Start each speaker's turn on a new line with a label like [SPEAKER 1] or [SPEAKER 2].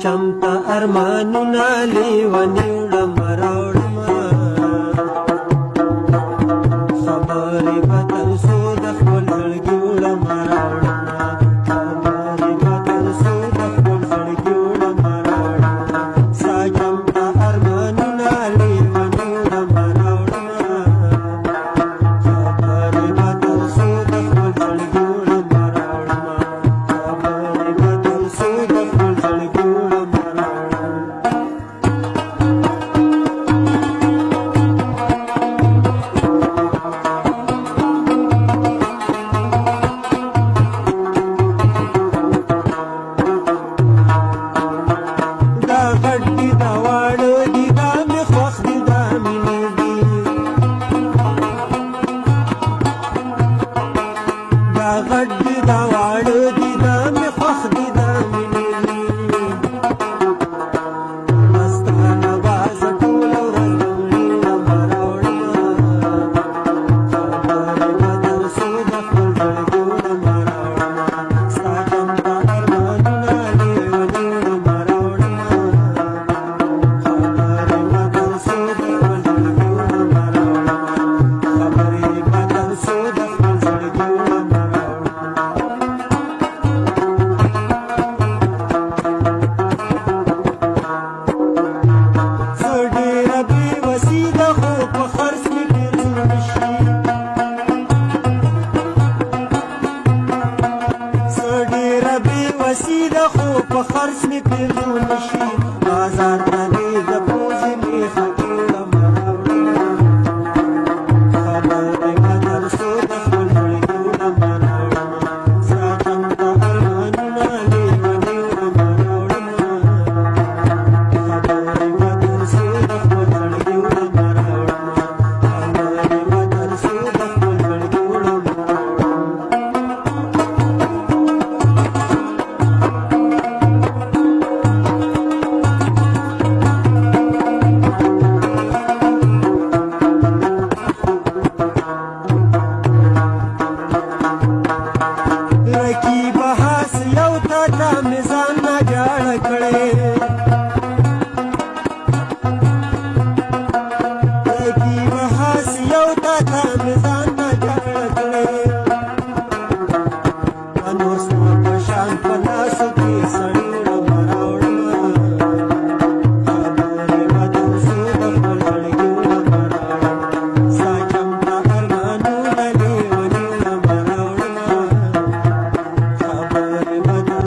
[SPEAKER 1] چمتا ارمانونه لیونی وړم راوړمه خبرې به تر څو د خپل زړګي وړم راوړمه خبرې به تر څو د خپل زړګي وړم راوړمه ستا چمتا ارمانونه لیونی وړم راوړمه خبرې به تر څو د خپل زړګي وړم راوړمه خبرې به تر څو د خپل زړګي وړم دا غټ دي دا واړه دي دا مې خوښ دي دا مینې دي دا غټ دي دا واړه دي دا مې خوښ دي دا مینې دي مستانه بازه ټوله ورځ وړم راوړمه خبرې به تر څو د خپل زړګي وړم راوړمه ستا چمتا ارمانونه لیوني وړم راوړمه خبرې به تر څو د خپل زړګي وړم راوړمه خبرې به تر څو د خپل زړګي وړم زه ډېره بې وسي ده خو په خرڅ مې ډېر زړه شي زه ډېره بې وسي ده خو په خرڅ مې ډېر